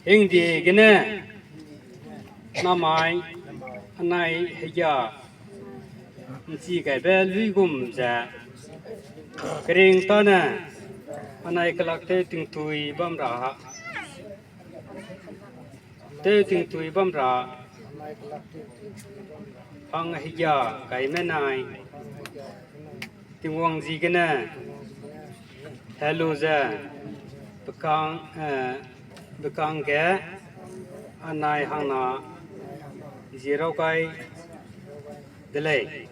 เองดีกันเนี่ยน้ำไม้อันไหนเหยียบจีไก่เบลลุยกุมจะกระเริงตอนน่ะอันไหนกลักเตติงตุยบัมราเตติงตุยบัมราพังเหยียบไก่แม่นายติงวังจีกันเนี่ยฮัลโหลจ้ะbekang ke anai hangna zero kai delay